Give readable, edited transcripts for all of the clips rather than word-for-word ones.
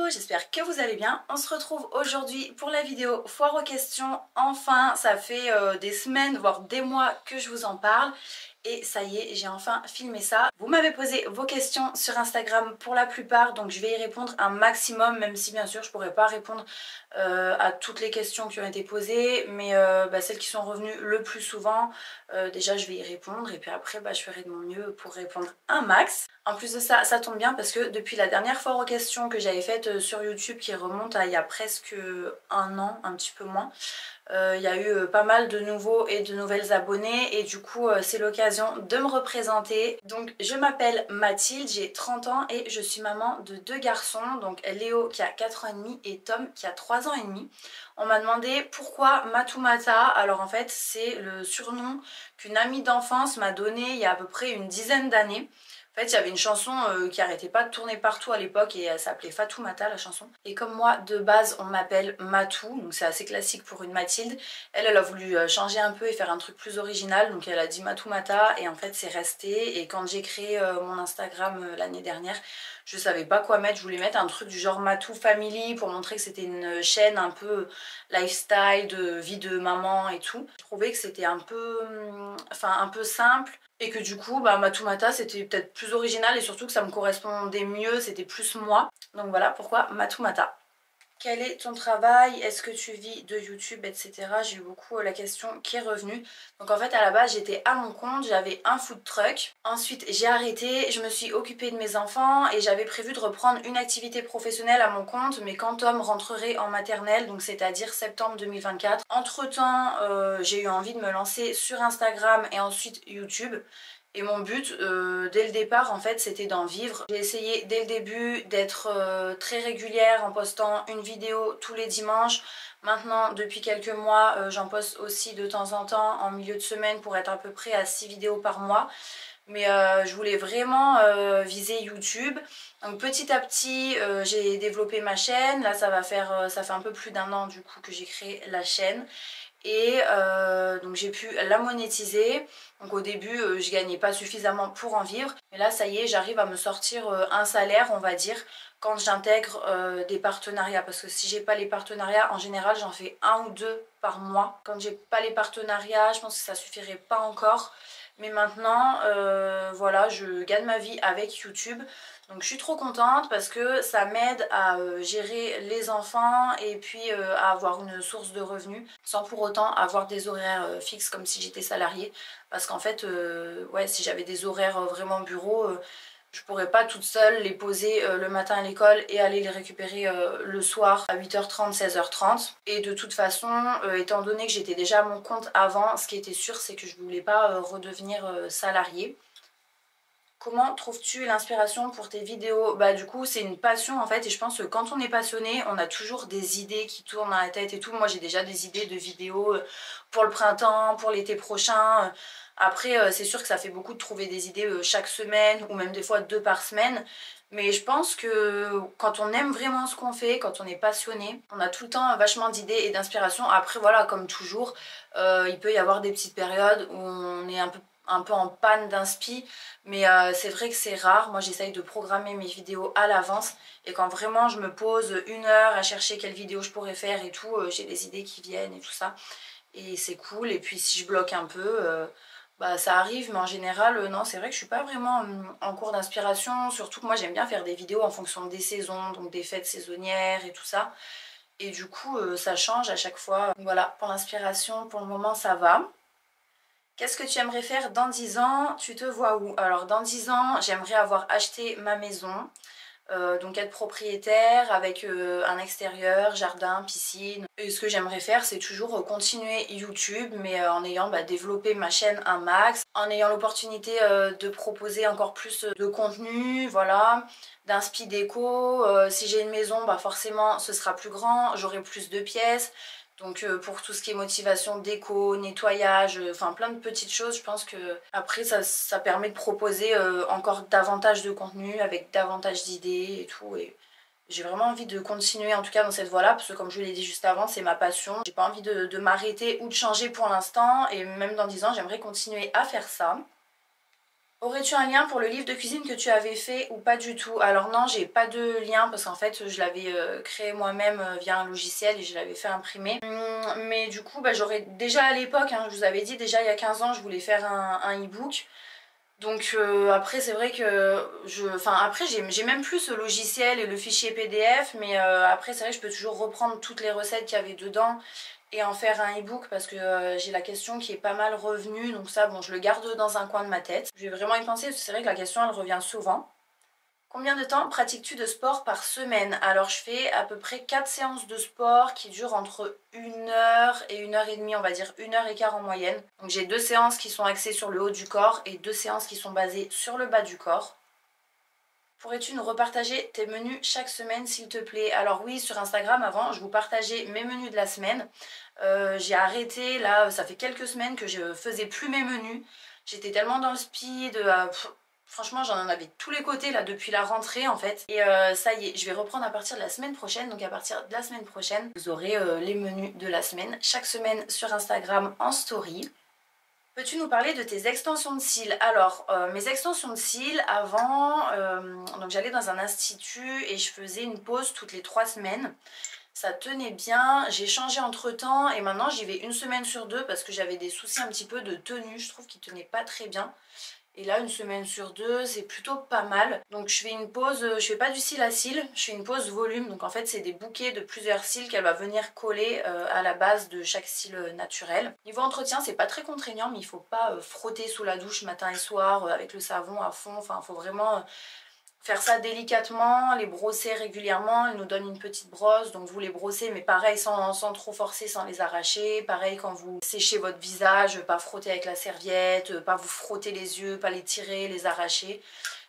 Hello, j'espère que vous allez bien. On se retrouve aujourd'hui pour la vidéo foire aux questions. Enfin, ça fait des semaines, voire des mois que je vous en parle. Et ça y est, j'ai enfin filmé ça. Vous m'avez posé vos questions sur Instagram pour la plupart, donc je vais y répondre un maximum, même si bien sûr je pourrais pas répondre à toutes les questions qui ont été posées, mais celles qui sont revenues le plus souvent, déjà je vais y répondre et puis après je ferai de mon mieux pour répondre un max. En plus de ça, ça tombe bien parce que depuis la dernière foire aux questions que j'avais faite sur YouTube qui remonte à il y a presque un an, un petit peu moins, il y a eu pas mal de nouveaux et de nouvelles abonnées et du coup c'est l'occasion de me représenter. Donc je m'appelle Mathilde, j'ai 30 ans et je suis maman de 2 garçons, donc Léo qui a 4 ans et demi et Tom qui a 3 ans et demi. On m'a demandé pourquoi Matoumata. Alors en fait c'est le surnom qu'une amie d'enfance m'a donné il y a à peu près une dizaine d'années. En fait, il y avait une chanson qui arrêtait pas de tourner partout à l'époque et elle s'appelait Fatoumata la chanson. Et comme moi, de base, on m'appelle Matou, donc c'est assez classique pour une Mathilde. Elle a voulu changer un peu et faire un truc plus original, donc elle a dit Matoumata et en fait c'est resté. Et quand j'ai créé mon Instagram l'année dernière, je savais pas quoi mettre. Je voulais mettre un truc du genre Matou Family pour montrer que c'était une chaîne un peu lifestyle, de vie de maman et tout. Je trouvais que c'était un peu, un peu simple. Et que du coup, Matoumata c'était peut-être plus original et surtout que ça me correspondait mieux, c'était plus moi. Donc voilà pourquoi Matoumata. Quel est ton travail? Est-ce que tu vis de YouTube, etc. J'ai eu beaucoup la question qui est revenue. Donc en fait à la base j'étais à mon compte, j'avais un food truck. Ensuite j'ai arrêté, je me suis occupée de mes enfants et j'avais prévu de reprendre une activité professionnelle à mon compte, mais quand Tom rentrerait en maternelle, donc c'est-à-dire septembre 2024. Entre temps j'ai eu envie de me lancer sur Instagram et ensuite YouTube. Et mon but, dès le départ, en fait, c'était d'en vivre. J'ai essayé dès le début d'être très régulière en postant une vidéo tous les dimanches. Maintenant, depuis quelques mois, j'en poste aussi de temps en temps en milieu de semaine pour être à peu près à 6 vidéos par mois. Mais je voulais vraiment viser YouTube. Donc petit à petit, j'ai développé ma chaîne. Là, ça fait un peu plus d'un an du coup que j'ai créé la chaîne. Et donc j'ai pu la monétiser. Donc au début je gagnais pas suffisamment pour en vivre, mais là ça y est, j'arrive à me sortir un salaire, on va dire, quand j'intègre des partenariats, parce que si j'ai pas les partenariats, en général j'en fais un ou deux par mois. Quand j'ai pas les partenariats, je pense que ça suffirait pas encore, mais maintenant voilà, je gagne ma vie avec YouTube. Donc je suis trop contente parce que ça m'aide à gérer les enfants et puis à avoir une source de revenus sans pour autant avoir des horaires fixes comme si j'étais salariée. Parce qu'en fait, ouais, si j'avais des horaires vraiment bureau, je pourrais pas toute seule les poser le matin à l'école et aller les récupérer le soir à 8h30, 16h30. Et de toute façon, étant donné que j'étais déjà à mon compte avant, ce qui était sûr c'est que je voulais pas redevenir salariée. Comment trouves-tu l'inspiration pour tes vidéos? Du coup c'est une passion en fait, et je pense que quand on est passionné on a toujours des idées qui tournent dans la tête et tout. Moi j'ai déjà des idées de vidéos pour le printemps, pour l'été prochain. Après c'est sûr que ça fait beaucoup de trouver des idées chaque semaine ou même des fois 2 par semaine. Mais je pense que quand on aime vraiment ce qu'on fait, quand on est passionné, on a tout le temps vachement d'idées et d'inspiration. Après voilà, comme toujours, il peut y avoir des petites périodes où on est un peu en panne d'inspi, mais c'est vrai que c'est rare. Moi j'essaye de programmer mes vidéos à l'avance et quand vraiment je me pose une heure à chercher quelle vidéo je pourrais faire et tout, j'ai des idées qui viennent et tout ça et c'est cool. Et puis si je bloque un peu, ça arrive, mais en général non, c'est vrai que je suis pas vraiment en cours d'inspiration, surtout que moi j'aime bien faire des vidéos en fonction des saisons, donc des fêtes saisonnières et tout ça, et du coup ça change à chaque fois. Donc voilà, pour l'inspiration pour le moment ça va. Qu'est-ce que tu aimerais faire dans 10 ans? Tu te vois où? Alors dans 10 ans, j'aimerais avoir acheté ma maison, donc être propriétaire avec un extérieur, jardin, piscine. Et ce que j'aimerais faire, c'est toujours continuer YouTube, mais en ayant développé ma chaîne un max, en ayant l'opportunité de proposer encore plus de contenu, voilà, d'inspi déco. Si j'ai une maison, forcément ce sera plus grand, j'aurai plus de pièces. Donc pour tout ce qui est motivation, déco, nettoyage, enfin plein de petites choses, je pense que après ça permet de proposer encore davantage de contenu avec davantage d'idées et tout. Et j'ai vraiment envie de continuer en tout cas dans cette voie-là, parce que comme je l'ai dit juste avant, c'est ma passion. J'ai pas envie de m'arrêter ou de changer pour l'instant, et même dans 10 ans, j'aimerais continuer à faire ça. Aurais-tu un lien pour le livre de cuisine que tu avais fait ou pas du tout? Alors non, j'ai pas de lien parce qu'en fait je l'avais créé moi-même via un logiciel et je l'avais fait imprimer. Mais du coup bah, j'aurais déjà à l'époque, hein, je vous avais dit déjà il y a 15 ans je voulais faire un e-book. Donc après c'est vrai que après j'ai même plus ce logiciel et le fichier PDF, mais après c'est vrai que je peux toujours reprendre toutes les recettes qu'il y avait dedans et en faire un e-book parce que j'ai la question qui est pas mal revenue, donc ça bon je le garde dans un coin de ma tête. Je vais vraiment y penser parce que c'est vrai que la question elle revient souvent. Combien de temps pratiques-tu de sport par semaine? Alors je fais à peu près 4 séances de sport qui durent entre 1 heure et 1 heure et demie, on va dire 1 heure et quart en moyenne. Donc j'ai 2 séances qui sont axées sur le haut du corps et 2 séances qui sont basées sur le bas du corps. Pourrais-tu nous repartager tes menus chaque semaine s'il te plaît? Alors oui, sur Instagram avant je vous partageais mes menus de la semaine. J'ai arrêté là, ça fait quelques semaines que je faisais plus mes menus. J'étais tellement dans le speed, franchement j'en avais tous les côtés là depuis la rentrée en fait. Et ça y est, je vais reprendre à partir de la semaine prochaine. Donc à partir de la semaine prochaine, vous aurez les menus de la semaine chaque semaine sur Instagram en story. Peux-tu nous parler de tes extensions de cils? Alors, mes extensions de cils, avant, donc j'allais dans un institut et je faisais une pause toutes les 3 semaines. Ça tenait bien, j'ai changé entre temps et maintenant j'y vais 1 semaine sur 2 parce que j'avais des soucis un petit peu de tenue, je trouve qu'ils tenaient pas très bien. Et là 1 semaine sur 2 c'est plutôt pas mal. Donc je fais une pause, je fais pas du cil à cil, je fais une pause volume. Donc en fait c'est des bouquets de plusieurs cils qu'elle va venir coller à la base de chaque cil naturel. Niveau entretien c'est pas très contraignant mais il faut pas frotter sous la douche matin et soir avec le savon à fond. Enfin il faut vraiment faire ça délicatement, les brosser régulièrement. Elle nous donne une petite brosse, donc vous les brossez, mais pareil sans trop forcer, sans les arracher. Pareil quand vous séchez votre visage, pas frotter avec la serviette, pas vous frotter les yeux, pas les tirer, les arracher.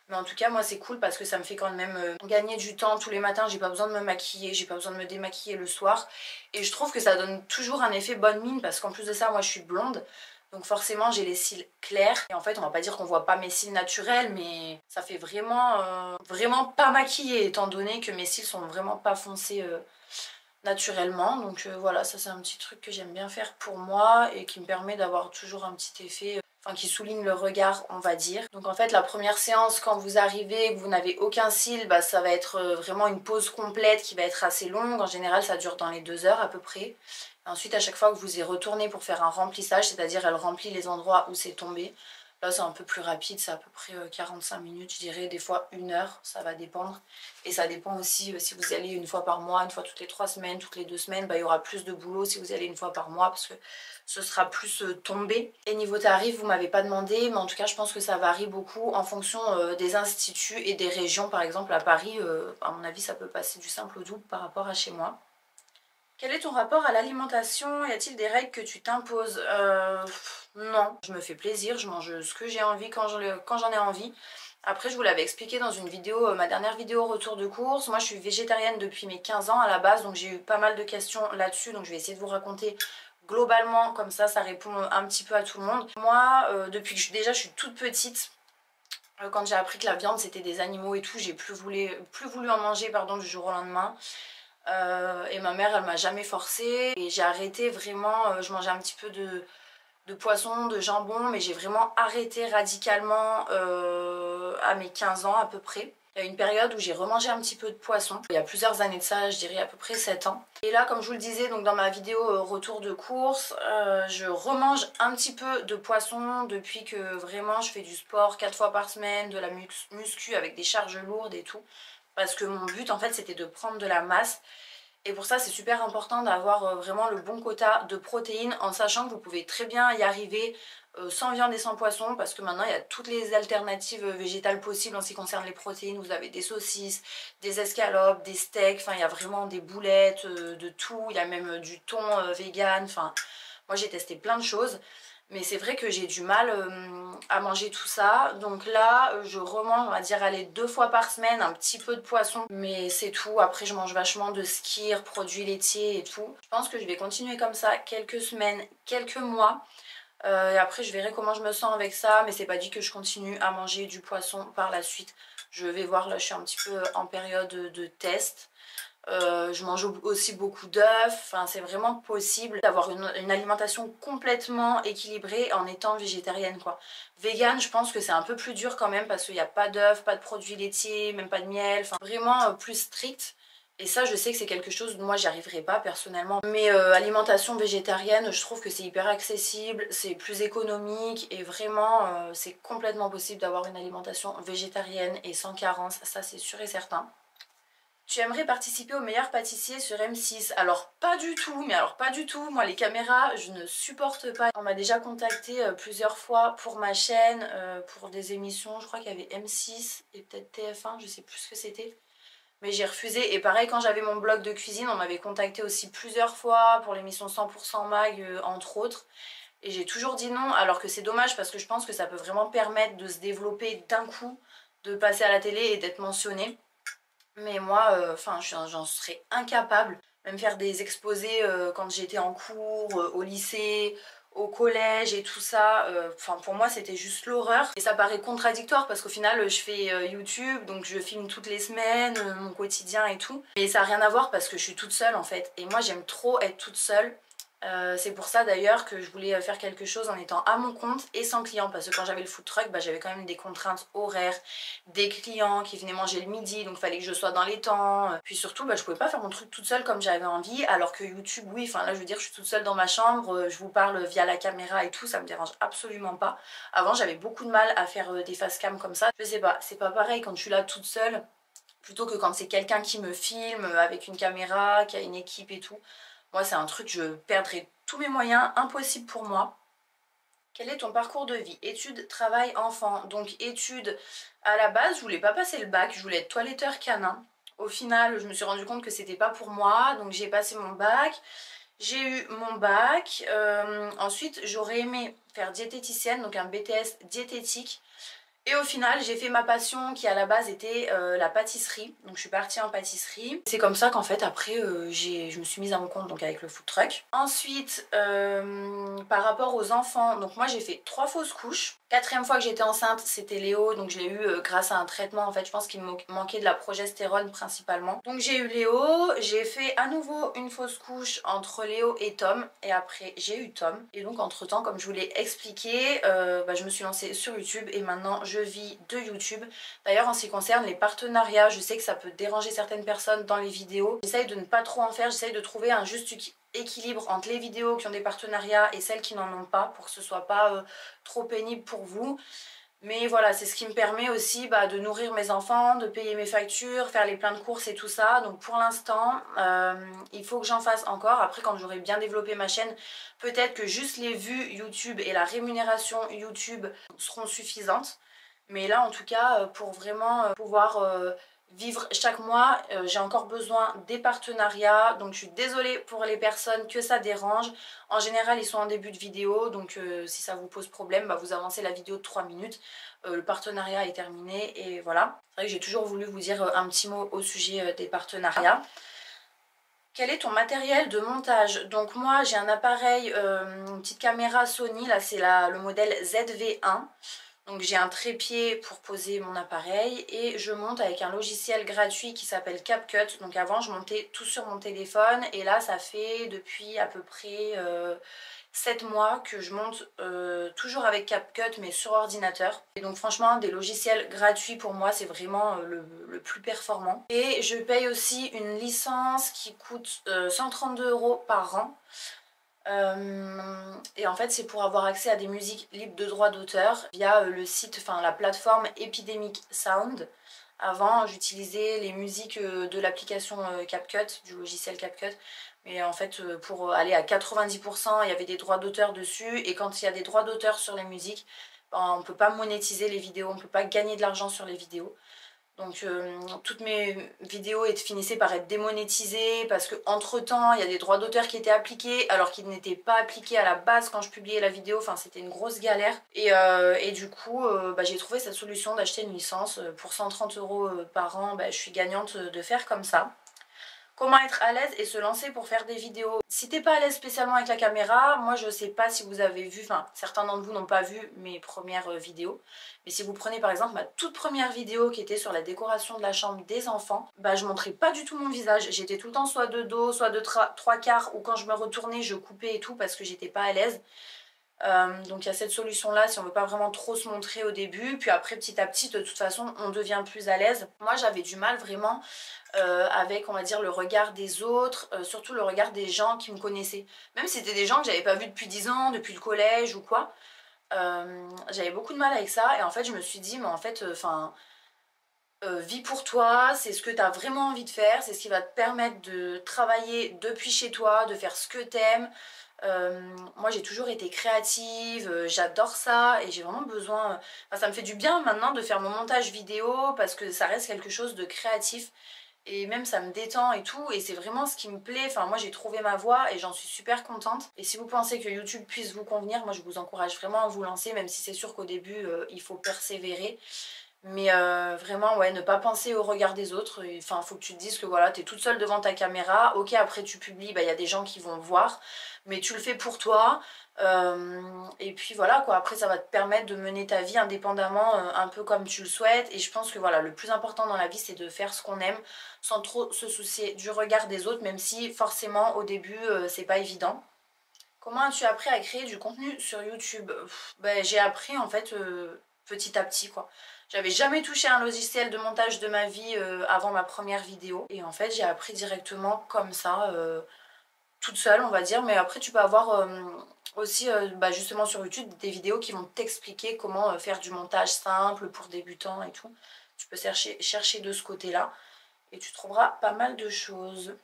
Mais en tout cas moi c'est cool parce que ça me fait quand même gagner du temps tous les matins. J'ai pas besoin de me maquiller, j'ai pas besoin de me démaquiller le soir. Et je trouve que ça donne toujours un effet bonne mine parce qu'en plus de ça moi je suis blonde. Donc forcément j'ai les cils clairs et en fait on va pas dire qu'on voit pas mes cils naturels mais ça fait vraiment pas maquillé étant donné que mes cils sont vraiment pas foncés naturellement. Donc voilà, ça c'est un petit truc que j'aime bien faire pour moi et qui me permet d'avoir toujours un petit effet enfin qui souligne le regard on va dire. Donc en fait la première séance quand vous arrivez et que vous n'avez aucun cil, bah, ça va être vraiment une pause complète qui va être assez longue. En général ça dure dans les 2 heures à peu près. Ensuite, à chaque fois que vous y retournez pour faire un remplissage, c'est-à-dire elle remplit les endroits où c'est tombé. Là, c'est un peu plus rapide, c'est à peu près 45 minutes, je dirais, des fois 1 heure, ça va dépendre. Et ça dépend aussi si vous y allez une fois par mois, une fois toutes les 3 semaines, toutes les 2 semaines, bah, il y aura plus de boulot si vous y allez une fois par mois parce que ce sera plus tombé. Et niveau tarif, vous m'avez pas demandé, mais en tout cas, je pense que ça varie beaucoup en fonction des instituts et des régions. Par exemple, à Paris, à mon avis, ça peut passer du simple au double par rapport à chez moi. Quel est ton rapport à l'alimentation? Y a-t-il des règles que tu t'imposes? Non, je me fais plaisir, je mange ce que j'ai envie quand j'en ai envie. Après, je vous l'avais expliqué dans une vidéo, ma dernière vidéo retour de course. Moi, je suis végétarienne depuis mes 15 ans à la base, donc j'ai eu pas mal de questions là-dessus. Donc, je vais essayer de vous raconter globalement, comme ça répond un petit peu à tout le monde. Moi, depuis que déjà je suis toute petite, quand j'ai appris que la viande c'était des animaux et tout, j'ai plus voulu en manger pardon, du jour au lendemain. Et ma mère elle m'a jamais forcée et j'ai arrêté vraiment, je mangeais un petit peu de poisson, de jambon mais j'ai vraiment arrêté radicalement à mes 15 ans à peu près. Il y a une période où j'ai remangé un petit peu de poisson, il y a plusieurs années de ça, je dirais à peu près 7 ans. Et là comme je vous le disais donc dans ma vidéo retour de course, je remange un petit peu de poisson depuis que vraiment je fais du sport 4 fois par semaine, de la muscu avec des charges lourdes et tout. Parce que mon but en fait c'était de prendre de la masse et pour ça c'est super important d'avoir vraiment le bon quota de protéines en sachant que vous pouvez très bien y arriver sans viande et sans poisson parce que maintenant il y a toutes les alternatives végétales possibles en ce qui concerne les protéines. Vous avez des saucisses, des escalopes, des steaks, enfin il y a vraiment des boulettes, de tout, il y a même du thon vegan, enfin moi j'ai testé plein de choses. Mais c'est vrai que j'ai du mal à manger tout ça. Donc là, je remange, on va dire, allez, 2 fois par semaine, un petit peu de poisson. Mais c'est tout. Après, je mange vachement de skyr, produits laitiers et tout. Je pense que je vais continuer comme ça quelques semaines, quelques mois. Et après, je verrai comment je me sens avec ça. Mais c'est pas dit que je continue à manger du poisson par la suite. Je vais voir, là, je suis un petit peu en période de test. Je mange aussi beaucoup d'œufs, enfin c'est vraiment possible d'avoir une alimentation complètement équilibrée en étant végétarienne quoi. Vegan, je pense que c'est un peu plus dur quand même parce qu'il n'y a pas d'œufs, pas de produits laitiers, même pas de miel, enfin vraiment plus strict. Et ça je sais que c'est quelque chose, moi j'y arriverai pas personnellement. Mais alimentation végétarienne, je trouve que c'est hyper accessible, c'est plus économique et vraiment c'est complètement possible d'avoir une alimentation végétarienne et sans carence, ça c'est sûr et certain. Tu aimerais participer au meilleur pâtissier sur M6? Alors pas du tout, mais alors pas du tout. Moi les caméras, je ne supporte pas. On m'a déjà contacté plusieurs fois pour ma chaîne, pour des émissions. Je crois qu'il y avait M6 et peut-être TF1, je sais plus ce que c'était. Mais j'ai refusé. Et pareil, quand j'avais mon blog de cuisine, on m'avait contacté aussi plusieurs fois pour l'émission 100% Mag, entre autres. Et j'ai toujours dit non, alors que c'est dommage parce que je pense que ça peut vraiment permettre de se développer d'un coup, de passer à la télé et d'être mentionné. Mais moi, enfin, j'en serais incapable. Même faire des exposés quand j'étais en cours, au lycée, au collège et tout ça. Enfin, pour moi, c'était juste l'horreur. Et ça paraît contradictoire parce qu'au final, je fais YouTube, donc je filme toutes les semaines, mon quotidien et tout. Et ça n'a rien à voir parce que je suis toute seule en fait. Et moi, j'aime trop être toute seule. C'est pour ça d'ailleurs que je voulais faire quelque chose en étant à mon compte et sans client parce que quand j'avais le food truck, bah, j'avais quand même des contraintes horaires, des clients qui venaient manger le midi donc il fallait que je sois dans les temps. Puis surtout bah, je pouvais pas faire mon truc toute seule comme j'avais envie alors que YouTube oui, enfin là je veux dire je suis toute seule dans ma chambre, je vous parle via la caméra et tout, ça me dérange absolument pas. Avant j'avais beaucoup de mal à faire des face cam comme ça, je sais pas, c'est pas pareil quand je suis là toute seule plutôt que quand c'est quelqu'un qui me filme avec une caméra, qui a une équipe et tout. Moi, c'est un truc, je perdrais tous mes moyens, impossible pour moi. Quel est ton parcours de vie? Études, travail, enfant. Donc études, à la base, je voulais pas passer le bac, je voulais être toiletteur canin. Au final, je me suis rendu compte que c'était pas pour moi, donc j'ai passé mon bac. J'ai eu mon bac. Ensuite, j'aurais aimé faire diététicienne, donc un BTS diététique. Et au final, j'ai fait ma passion qui à la base était la pâtisserie. Donc je suis partie en pâtisserie. C'est comme ça qu'en fait après je me suis mise à mon compte donc avec le food truck. Ensuite, par rapport aux enfants, donc moi j'ai fait 3 fausses couches. Quatrième fois que j'étais enceinte, c'était Léo, donc je l'ai eu grâce à un traitement. En fait, je pense qu'il me manquait de la progestérone principalement. Donc j'ai eu Léo, j'ai fait à nouveau une fausse couche entre Léo et Tom. Et après, j'ai eu Tom. Et donc entre temps, comme je vous l'ai expliqué, je me suis lancée sur YouTube et maintenant je vis de YouTube. D'ailleurs, en ce qui concerne les partenariats, je sais que ça peut déranger certaines personnes dans les vidéos. J'essaye de ne pas trop en faire, j'essaye de trouver un juste équilibre entre les vidéos qui ont des partenariats et celles qui n'en ont pas pour que ce soit pas trop pénible pour vous. Mais voilà, c'est ce qui me permet aussi de nourrir mes enfants, de payer mes factures, faire les pleins de courses et tout ça. Donc pour l'instant, il faut que j'en fasse encore. Après, quand j'aurai bien développé ma chaîne, peut-être que juste les vues YouTube et la rémunération YouTube seront suffisantes. Mais là, en tout cas, pour vraiment pouvoir vivre chaque mois, j'ai encore besoin des partenariats. Donc je suis désolée pour les personnes que ça dérange. En général, ils sont en début de vidéo, donc si ça vous pose problème, vous avancez la vidéo de 3 minutes. Le partenariat est terminé et voilà. C'est vrai que j'ai toujours voulu vous dire un petit mot au sujet des partenariats. Quel est ton matériel de montage? Donc moi j'ai un appareil, une petite caméra Sony, là c'est le modèle ZV-1. Donc j'ai un trépied pour poser mon appareil et je monte avec un logiciel gratuit qui s'appelle CapCut. Donc avant je montais tout sur mon téléphone et là ça fait depuis à peu près 7 mois que je monte toujours avec CapCut mais sur ordinateur. Et donc franchement des logiciels gratuits pour moi c'est vraiment le plus performant. Et je paye aussi une licence qui coûte 132 € par an. Et en fait c'est pour avoir accès à des musiques libres de droit d'auteur via le site, enfin la plateforme Epidemic Sound. Avant j'utilisais les musiques de l'application CapCut, du logiciel CapCut, mais en fait pour aller à 90% il y avait des droits d'auteur dessus et quand il y a des droits d'auteur sur les musiques, on ne peut pas monétiser les vidéos, on ne peut pas gagner de l'argent sur les vidéos. Donc toutes mes vidéos finissaient par être démonétisées parce que entre temps il y a des droits d'auteur qui étaient appliqués alors qu'ils n'étaient pas appliqués à la base quand je publiais la vidéo, enfin c'était une grosse galère. Et du coup j'ai trouvé cette solution d'acheter une licence pour 130 € par an, je suis gagnante de faire comme ça. Comment être à l'aise et se lancer pour faire des vidéos. Si t'es pas à l'aise spécialement avec la caméra, moi je sais pas si vous avez vu, enfin certains d'entre vous n'ont pas vu mes premières vidéos, mais si vous prenez par exemple ma toute première vidéo qui était sur la décoration de la chambre des enfants, bah je montrais pas du tout mon visage, j'étais tout le temps soit de dos, soit de trois quarts, ou quand je me retournais je coupais et tout parce que j'étais pas à l'aise. Donc il y a cette solution là si on veut pas vraiment trop se montrer au début, puis après petit à petit de toute façon on devient plus à l'aise. Moi j'avais du mal vraiment avec on va dire le regard des autres, surtout le regard des gens qui me connaissaient, même si c'était des gens que j'avais pas vus depuis 10 ans, depuis le collège ou quoi. J'avais beaucoup de mal avec ça et en fait je me suis dit mais en fait enfin vis pour toi, c'est ce que tu as vraiment envie de faire, c'est ce qui va te permettre de travailler depuis chez toi, de faire ce que t'aimes. Moi j'ai toujours été créative, j'adore ça et j'ai vraiment besoin, enfin, ça me fait du bien maintenant de faire mon montage vidéo parce que ça reste quelque chose de créatif et même ça me détend et tout et c'est vraiment ce qui me plaît. Enfin moi j'ai trouvé ma voie et j'en suis super contente et si vous pensez que YouTube puisse vous convenir, moi je vous encourage vraiment à vous lancer, même si c'est sûr qu'au début il faut persévérer. Mais vraiment, ouais, ne pas penser au regard des autres. Enfin, faut que tu te dises que voilà, t'es toute seule devant ta caméra. Ok, après tu publies, bah, y a des gens qui vont voir. Mais tu le fais pour toi. Et puis voilà, quoi. Après, ça va te permettre de mener ta vie indépendamment, un peu comme tu le souhaites. Et je pense que voilà, le plus important dans la vie, c'est de faire ce qu'on aime sans trop se soucier du regard des autres, même si forcément, au début, c'est pas évident. Comment as-tu appris à créer du contenu sur YouTube? Ben, j'ai appris en fait petit à petit quoi. J'avais jamais touché un logiciel de montage de ma vie avant ma première vidéo. Et en fait j'ai appris directement comme ça, toute seule on va dire. Mais après tu peux avoir aussi bah, justement sur YouTube des vidéos qui vont t'expliquer comment faire du montage simple pour débutants et tout. Tu peux chercher de ce côté-là et tu trouveras pas mal de choses.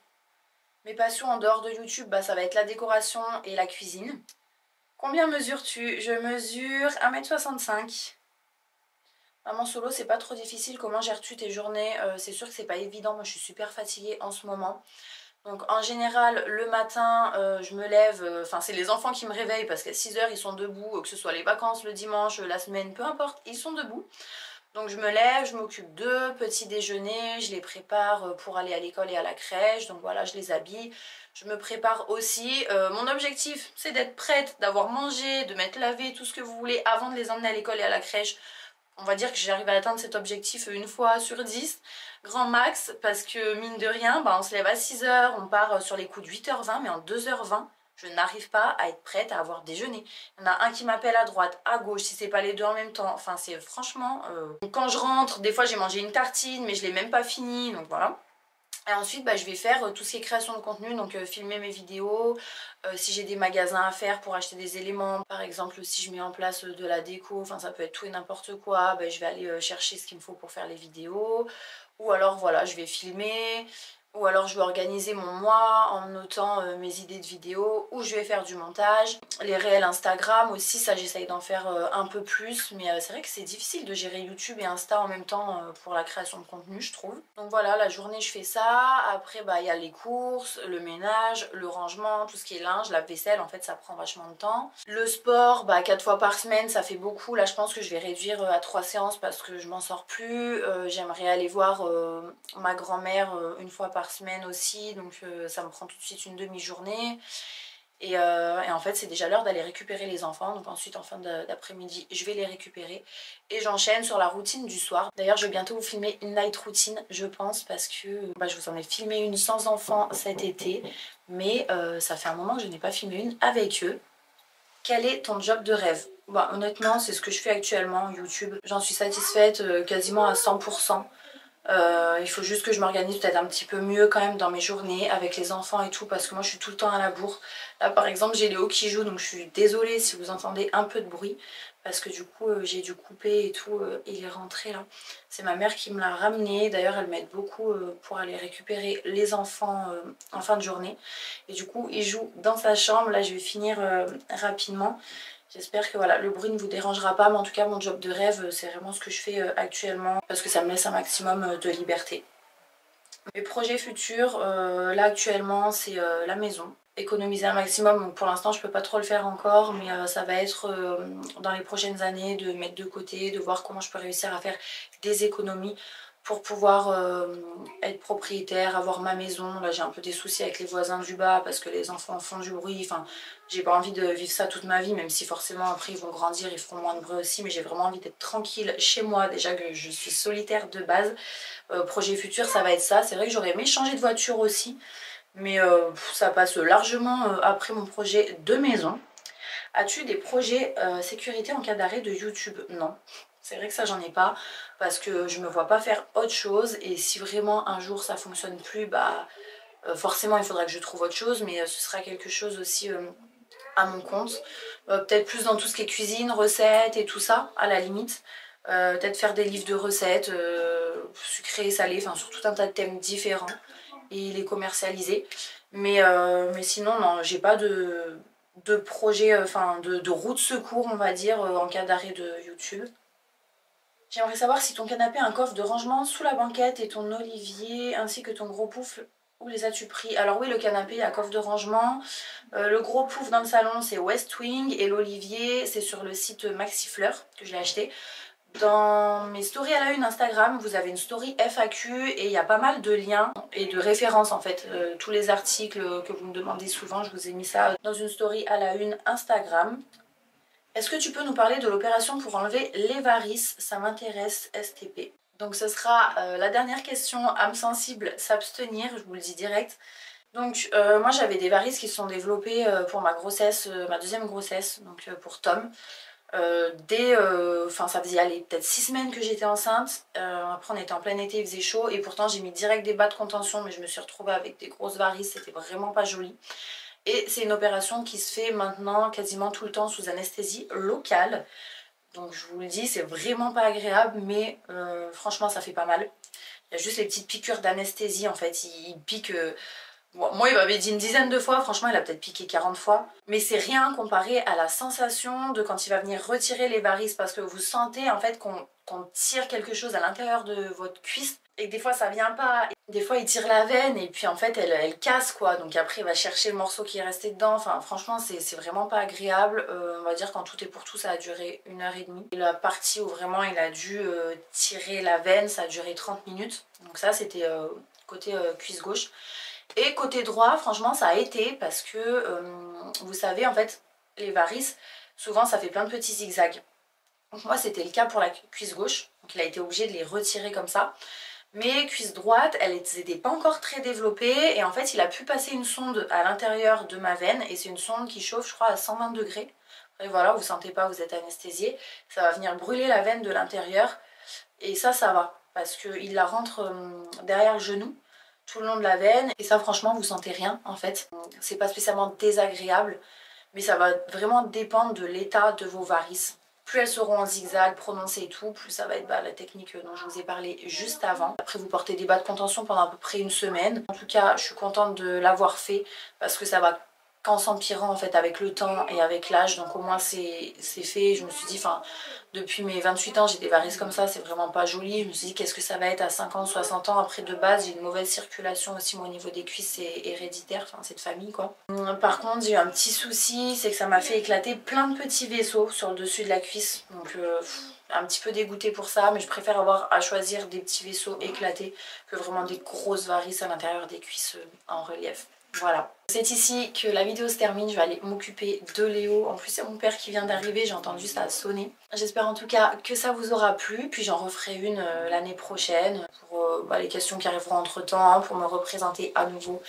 Mes passions en dehors de YouTube, bah, ça va être la décoration et la cuisine. Combien mesures-tu? Je mesure 1,65 m. Maman solo, c'est pas trop difficile. Comment gères-tu tes journées? C'est sûr que c'est pas évident. Moi, je suis super fatiguée en ce moment. Donc, en général, le matin, je me lève. Enfin, c'est les enfants qui me réveillent parce qu'à 6 h, ils sont debout. Que ce soit les vacances, le dimanche, la semaine, peu importe, ils sont debout. Donc je me lève, je m'occupe d'eux, petit déjeuner, je les prépare pour aller à l'école et à la crèche, donc voilà, je les habille. Je me prépare aussi. Mon objectif, c'est d'être prête, d'avoir mangé, de m'être lavé, tout ce que vous voulez avant de les emmener à l'école et à la crèche. On va dire que j'arrive à atteindre cet objectif une fois sur 10, grand max, parce que mine de rien, bah, on se lève à 6 h, on part sur les coups de 8 h 20, mais en 2 h 20, je n'arrive pas à être prête à avoir déjeuné. Il y en a un qui m'appelle à droite, à gauche, si c'est pas les deux en même temps. Enfin, c'est franchement... Quand je rentre, des fois j'ai mangé une tartine, mais je l'ai même pas finie, donc voilà. Et ensuite, bah, je vais faire tout ce qui est création de contenu, donc filmer mes vidéos, si j'ai des magasins à faire pour acheter des éléments. Par exemple, si je mets en place de la déco, enfin ça peut être tout et n'importe quoi, bah, je vais aller chercher ce qu'il me faut pour faire les vidéos. Ou alors voilà, je vais filmer. Ou alors je vais organiser mon mois en notant mes idées de vidéos, ou je vais faire du montage. Les réels Instagram aussi, ça j'essaye d'en faire un peu plus, mais c'est vrai que c'est difficile de gérer YouTube et Insta en même temps pour la création de contenu, je trouve. Donc voilà, la journée je fais ça, après bah il y a les courses, le ménage, le rangement, tout ce qui est linge, la vaisselle, en fait ça prend vachement de temps. Le sport, bah 4 fois par semaine ça fait beaucoup, là je pense que je vais réduire à 3 séances parce que je m'en sors plus. J'aimerais aller voir ma grand-mère une fois par semaine aussi, donc ça me prend tout de suite une demi-journée. Et en fait c'est déjà l'heure d'aller récupérer les enfants, donc ensuite en fin d'après-midi je vais les récupérer et j'enchaîne sur la routine du soir. D'ailleurs je vais bientôt vous filmer une night routine je pense, parce que bah, je vous en ai filmé une sans enfants cet été, mais ça fait un moment que je n'ai pas filmé une avec eux. Quel est ton job de rêve? Bah, honnêtement c'est ce que je fais actuellement, YouTube. J'en suis satisfaite quasiment à 100%. Il faut juste que je m'organise peut-être un petit peu mieux quand même dans mes journées avec les enfants et tout, parce que moi je suis tout le temps à la bourre. Là par exemple j'ai Léo qui joue, donc je suis désolée si vous entendez un peu de bruit, parce que du coup j'ai dû couper et tout, il est rentré là. C'est ma mère qui me l'a ramené, d'ailleurs elle m'aide beaucoup pour aller récupérer les enfants en fin de journée. Et du coup il joue dans sa chambre, là je vais finir rapidement. J'espère que voilà, le bruit ne vous dérangera pas, mais en tout cas mon job de rêve c'est vraiment ce que je fais actuellement, parce que ça me laisse un maximum de liberté. Mes projets futurs, là actuellement c'est la maison. Économiser un maximum, donc pour l'instant je peux pas trop le faire encore, mais ça va être dans les prochaines années de mettre de côté, de voir comment je peux réussir à faire des économies pour pouvoir être propriétaire, avoir ma maison. Là j'ai un peu des soucis avec les voisins du bas parce que les enfants font du bruit. Enfin, j'ai pas envie de vivre ça toute ma vie, même si forcément après ils vont grandir, ils feront moins de bruit aussi. Mais j'ai vraiment envie d'être tranquille chez moi, déjà que je suis solitaire de base. Projet futur, ça va être ça. C'est vrai que j'aurais aimé changer de voiture aussi. Mais ça passe largement après mon projet de maison. As-tu des projets sécurité en cas d'arrêt de YouTube? Non. C'est vrai que ça j'en ai pas parce que je me vois pas faire autre chose et si vraiment un jour ça fonctionne plus, bah forcément il faudra que je trouve autre chose, mais ce sera quelque chose aussi à mon compte. Peut-être plus dans tout ce qui est cuisine, recettes et tout ça à la limite. Peut-être faire des livres de recettes, sucrées, salées, enfin sur tout un tas de thèmes différents et les commercialiser. Mais sinon non, j'ai pas de projet, enfin de roue de secours on va dire en cas d'arrêt de YouTube. J'aimerais savoir si ton canapé a un coffre de rangement sous la banquette et ton olivier ainsi que ton gros pouf, où les as-tu pris? Alors oui, le canapé a coffre de rangement, le gros pouf dans le salon c'est West Wing et l'olivier c'est sur le site Maxifleur que je l'ai acheté. Dans mes stories à la une Instagram, vous avez une story FAQ et il y a pas mal de liens et de références en fait. Tous les articles que vous me demandez souvent, je vous ai mis ça dans une story à la une Instagram. Est-ce que tu peux nous parler de l'opération pour enlever les varices? Ça m'intéresse, STP. Donc ce sera la dernière question, âme sensible, s'abstenir, je vous le dis direct. Donc moi j'avais des varices qui se sont développées pour ma grossesse, ma deuxième grossesse, donc pour Tom. Enfin ça faisait aller peut-être 6 semaines que j'étais enceinte, après on était en plein été, il faisait chaud et pourtant j'ai mis direct des bas de contention mais je me suis retrouvée avec des grosses varices, c'était vraiment pas joli. Et c'est une opération qui se fait maintenant quasiment tout le temps sous anesthésie locale. Donc je vous le dis, c'est vraiment pas agréable, mais franchement ça fait pas mal. Il y a juste les petites piqûres d'anesthésie en fait, il pique... moi il m'avait dit une dizaine de fois, franchement il a peut-être piqué 40 fois. Mais c'est rien comparé à la sensation de quand il va venir retirer les varices parce que vous sentez en fait qu'on tire quelque chose à l'intérieur de votre cuisse. Et que des fois ça vient pas, des fois il tire la veine et puis en fait elle casse quoi, donc après il va chercher le morceau qui est resté dedans, enfin franchement c'est vraiment pas agréable. On va dire qu'en tout et pour tout ça a duré 1h30. Et la partie où vraiment il a dû tirer la veine, ça a duré 30 minutes, donc ça c'était côté cuisse gauche. Et côté droit franchement ça a été parce que vous savez en fait les varices souvent ça fait plein de petits zigzags. Donc moi c'était le cas pour la cuisse gauche, donc il a été obligé de les retirer comme ça. Mais cuisse droite, elles n'étaient pas encore très développées et en fait il a pu passer une sonde à l'intérieur de ma veine et c'est une sonde qui chauffe je crois à 120 degrés. Et voilà, vous sentez pas, vous êtes anesthésié, ça va venir brûler la veine de l'intérieur et ça va parce qu'il la rentre derrière le genou tout le long de la veine et ça franchement vous sentez rien en fait. C'est pas spécialement désagréable mais ça va vraiment dépendre de l'état de vos varices. Plus elles seront en zigzag, prononcées et tout, plus ça va être la technique dont je vous ai parlé juste avant. Après vous portez des bas de contention pendant à peu près 1 semaine. En tout cas je suis contente de l'avoir fait parce que ça va qu'en s'empirant en fait avec le temps et avec l'âge, donc au moins c'est fait. Je me suis dit, enfin depuis mes 28 ans j'ai des varices comme ça, c'est vraiment pas joli. Je me suis dit qu'est-ce que ça va être à 50, 60 ans. Après de base j'ai une mauvaise circulation aussi, moi au niveau des cuisses c'est héréditaire, enfin c'est de famille quoi. Par contre j'ai eu un petit souci, c'est que ça m'a fait éclater plein de petits vaisseaux sur le dessus de la cuisse, donc un petit peu dégoûtée pour ça, mais je préfère avoir à choisir des petits vaisseaux éclatés que vraiment des grosses varices à l'intérieur des cuisses en relief. Voilà. C'est ici que la vidéo se termine, je vais aller m'occuper de Léo. En plus c'est mon père qui vient d'arriver, j'ai entendu ça sonner. J'espère en tout cas que ça vous aura plu, puis j'en referai une l'année prochaine pour les questions qui arriveront entre temps, pour me représenter à nouveau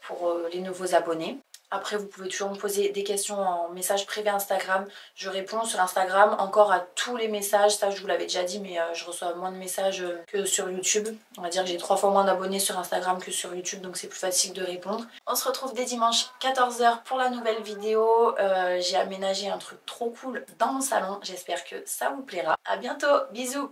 pour les nouveaux abonnés. Après vous pouvez toujours me poser des questions en message privé Instagram, je réponds sur Instagram encore à tous les messages, ça je vous l'avais déjà dit mais je reçois moins de messages que sur YouTube. On va dire que j'ai 3 fois moins d'abonnés sur Instagram que sur YouTube, donc c'est plus facile de répondre. On se retrouve dès dimanche 14 h pour la nouvelle vidéo. J'ai aménagé un truc trop cool dans mon salon, j'espère que ça vous plaira. A bientôt, bisous.